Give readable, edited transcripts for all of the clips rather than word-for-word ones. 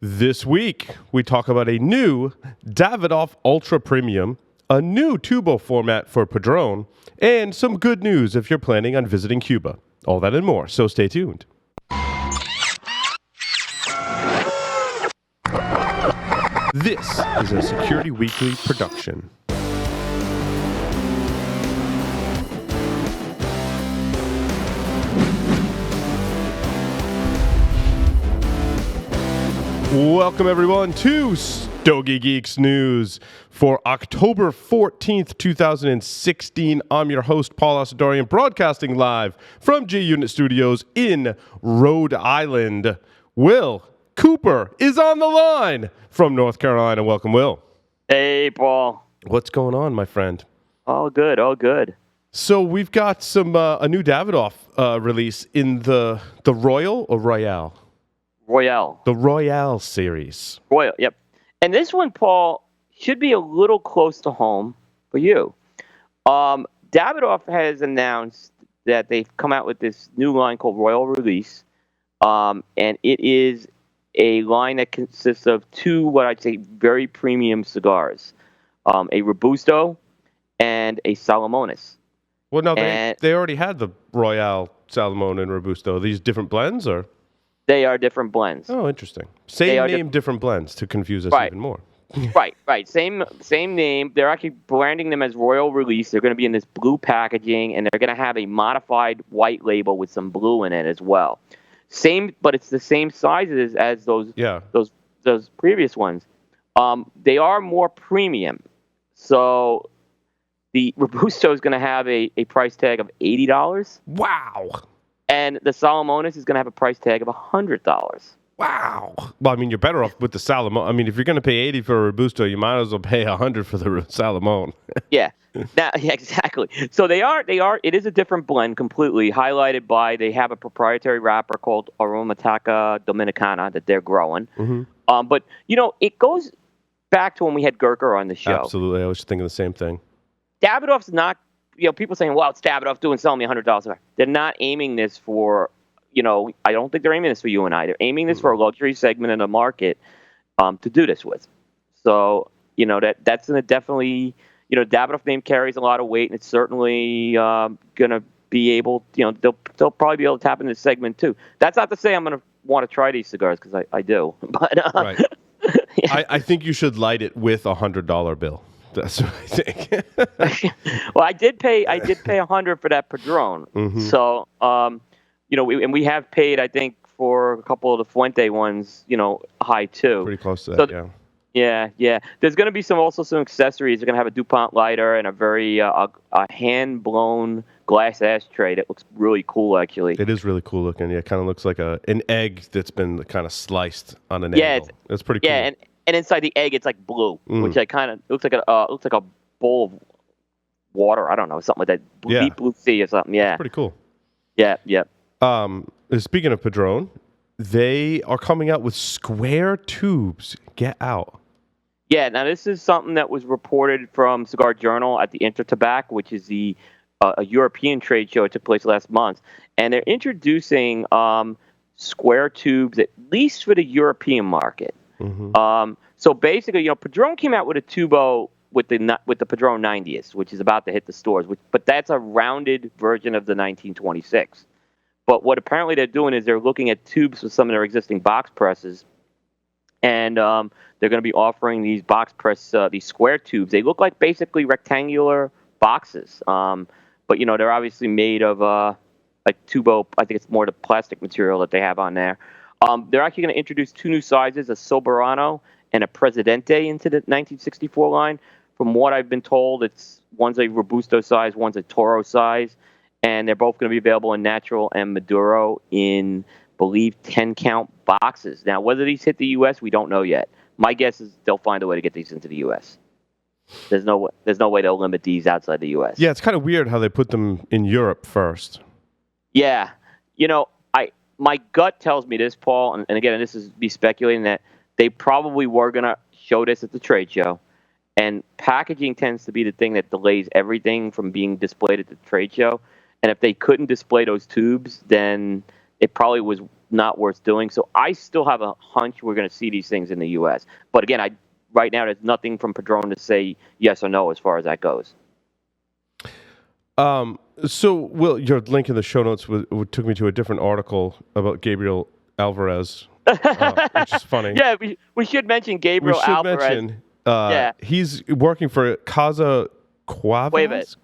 This week, we talk about a new Davidoff Ultra Premium, a new tubo format for Padron, and some good news if you're planning on visiting Cuba. All that and more, so stay tuned. This is a Security Weekly production. Welcome, everyone, to Stogie Geeks News for October 14th, 2016. I'm your host, Paul Asadorian, broadcasting live from G Unit Studios in Rhode Island. Will Cooper is on the line from North Carolina. Welcome, Will. Hey, Paul. What's going on, my friend? All good, all good. So we've got some a new Davidoff release in the Royal or Royale? Royale. The Royale series. Royal, yep. And this one, Paul, should be a little close to home for you. Davidoff has announced that they've come out with this new line called Royal Release. And it is a line that consists of two, what I'd say, very premium cigars. A Robusto and a Salomones. Well, no, they already had the Royale, Salomon, and Robusto. Are these different blends, or? They are different blends. Oh, interesting. Same name, different blends to confuse us even more. Right. Same name. They're actually branding them as Royal Release. They're going to be in this blue packaging, and they're going to have a modified white label with some blue in it as well. Same, but it's the same sizes as those previous ones. They are more premium. So the Robusto is going to have a price tag of $80. Wow. And the Salomones is going to have a price tag of $100. Wow. Well, I mean, you're better off with the Salomon. I mean, if you're going to pay $80 for a Robusto, you might as well pay $100 for the Salomon. Yeah, exactly. So they are. It is a different blend completely, highlighted by they have a proprietary wrapper called Aromateca Dominicana that they're growing. Mm-hmm. But it goes back to when we had Gurker on the show. Absolutely, I was thinking the same thing. Davidoff's not. People saying, "Well, it's Davidoff selling me $100." They're not aiming this for. I don't think they're aiming this for you and I. They're aiming this for a luxury segment in the market to do this with. So, that's going to definitely, Davidoff name carries a lot of weight, and it's certainly going to be able, they'll probably be able to tap into this segment too. That's not to say I'm going to want to try these cigars because I do. But right. Yeah. I think you should light it with a $100 bill. That's what I think. Well, I did pay $100 for that Padron. Mm-hmm. So, we have paid, I think, for a couple of the Fuente ones, high too. Pretty close to that, yeah. Yeah. There's going to be some accessories. They're going to have a DuPont lighter and a very a hand-blown glass ashtray that looks really cool, actually. It is really cool looking. Yeah, it kind of looks like an egg that's been kind of sliced on an angle. It's pretty cool. Yeah, and inside the egg, it's like blue, which I kind of looks like a bowl of water. I don't know, something like that. Deep blue sea or something. Yeah, it's pretty cool. Yeah. Speaking of Padron, they are coming out with square tubes. Get out. Yeah. Now this is something that was reported from Cigar Journal at the Intertabac, which is a European trade show. It took place last month, and they're introducing square tubes at least for the European market. Mm-hmm. So basically, Padron came out with a tubo with the Padron 90s, which is about to hit the stores. But that's a rounded version of the 1926. But what apparently they're doing is they're looking at tubes with some of their existing box presses, and they're going to be offering these box press these square tubes. They look like basically rectangular boxes, but they're obviously made of like tubo. I think it's more the plastic material that they have on there. They're actually going to introduce two new sizes, a Soberano and a Presidente, into the 1964 line. From what I've been told, one's a Robusto size, one's a Toro size, and they're both going to be available in natural and Maduro in, I believe, 10-count boxes. Now, whether these hit the U.S., we don't know yet. My guess is they'll find a way to get these into the U.S. There's no way they'll limit these outside the U.S. Yeah, it's kind of weird how they put them in Europe first. Yeah. My gut tells me this, Paul, and again, this is me speculating, that they probably were going to show this at the trade show. And packaging tends to be the thing that delays everything from being displayed at the trade show. And if they couldn't display those tubes, then it probably was not worth doing. So I still have a hunch we're going to see these things in the U.S. But again, right now there's nothing from Padron to say yes or no as far as that goes. So, Will, your link in the show notes took me to a different article about Gabriel Alvarez, which is funny. Yeah, we should mention Gabriel Alvarez. He's working for Casa Cuevas.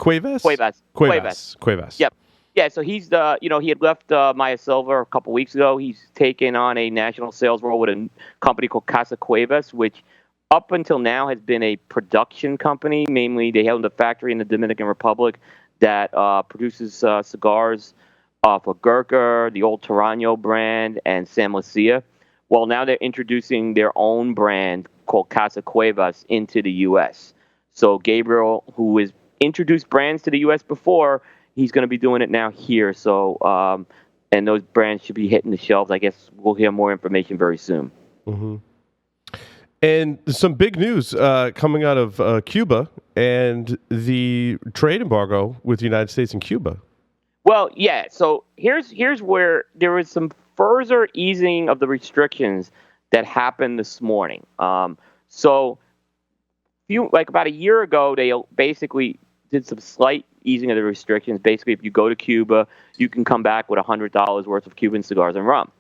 Yep. Yeah, so he's he had left Maya Silva a couple weeks ago. He's taken on a national sales role with a company called Casa Cuevas, which up until now has been a production company. Mainly, they held a factory in the Dominican Republic that produces cigars for Gurkha, the old Tarano brand, and San Lucia. Well, now they're introducing their own brand called Casa Cuevas into the U.S. So Gabriel, who has introduced brands to the U.S. before, he's going to be doing it now here. So, and those brands should be hitting the shelves. I guess we'll hear more information very soon. Mm-hmm. And some big news coming out of Cuba and the trade embargo with the United States and Cuba. Well, yeah. So here's where there was some further easing of the restrictions that happened this morning. So about a year ago, they basically did some slight easing of the restrictions. Basically, if you go to Cuba, you can come back with $100 worth of Cuban cigars and rum,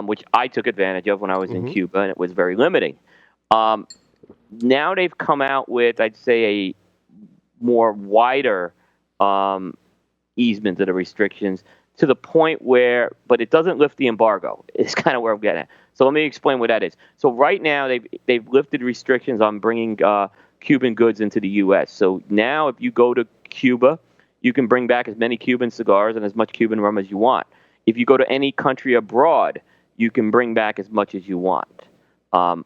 which I took advantage of when I was in Cuba, and it was very limiting. Now they've come out with, I'd say, a more wider easement of the restrictions to the point where, but it doesn't lift the embargo. It's kind of where I'm getting at. So let me explain what that is. So right now they've lifted restrictions on bringing Cuban goods into the U.S. So now if you go to Cuba, you can bring back as many Cuban cigars and as much Cuban rum as you want. If you go to any country abroad, you can bring back as much as you want. So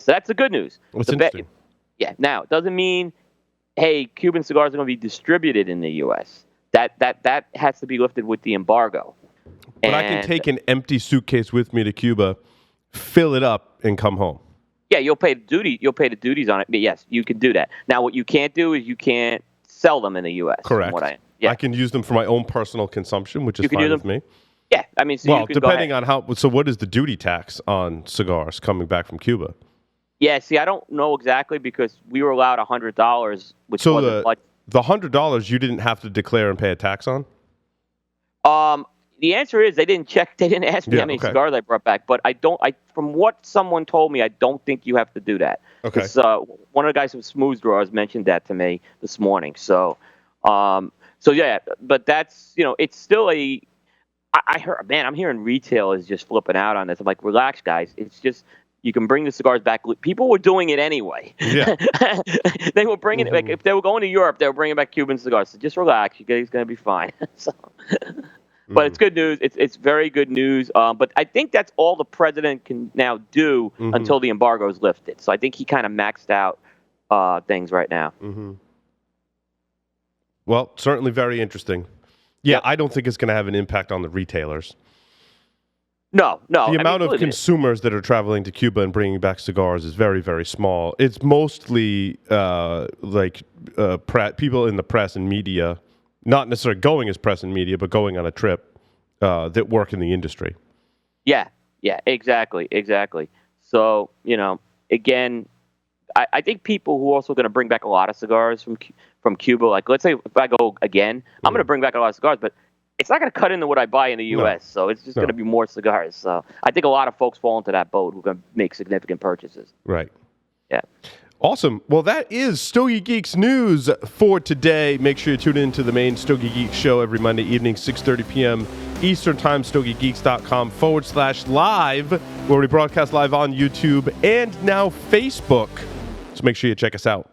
that's the good news. That's interesting. Yeah. Now, it doesn't mean, hey, Cuban cigars are going to be distributed in the U.S. That has to be lifted with the embargo. But I can take an empty suitcase with me to Cuba, fill it up, and come home. Yeah, you'll pay the duty. You'll pay the duties on it. But yes, you can do that. Now, what you can't do is you can't sell them in the U.S. Correct. I can use them for my own personal consumption, which is fine with me. Yeah, I mean, so well, depending on how. So, what is the duty tax on cigars coming back from Cuba? Yeah, see, I don't know exactly because we were allowed $100, which wasn't much. The $100 you didn't have to declare and pay a tax on? The answer is they didn't check. They didn't ask me how many cigars I brought back. But from what someone told me, I don't think you have to do that. Okay. One of the guys from Smooth Drawers mentioned that to me this morning. So yeah. But that's it's still a. I heard, man, I'm hearing retail is just flipping out on this. I'm like, relax, guys. It's just you can bring the cigars back. People were doing it anyway. Yeah. They were bringing it. Like if they were going to Europe, they were bringing back Cuban cigars. So just relax. You guys going to be fine. But it's good news. It's very good news. But I think that's all the president can now do until the embargo is lifted. So I think he kind of maxed out things right now. Mm-hmm. Well, certainly very interesting. Yeah, yep. I don't think it's going to have an impact on the retailers. No. The amount of consumers that are traveling to Cuba and bringing back cigars is very, very small. It's mostly people in the press and media, not necessarily going as press and media, but going on a trip that work in the industry. Yeah, exactly. So, again, I think people who are also going to bring back a lot of cigars from Cuba, like let's say if I go again, I'm going to bring back a lot of cigars, but it's not going to cut into what I buy in the U.S., so it's just going to be more cigars. So I think a lot of folks fall into that boat who are going to make significant purchases. Right. Yeah. Awesome. Well, that is Stogie Geeks news for today. Make sure you tune in to the main Stogie Geeks show every Monday evening, 6:30 p.m. Eastern Time, StogieGeeks.com/live, where we broadcast live on YouTube and now Facebook. So make sure you check us out.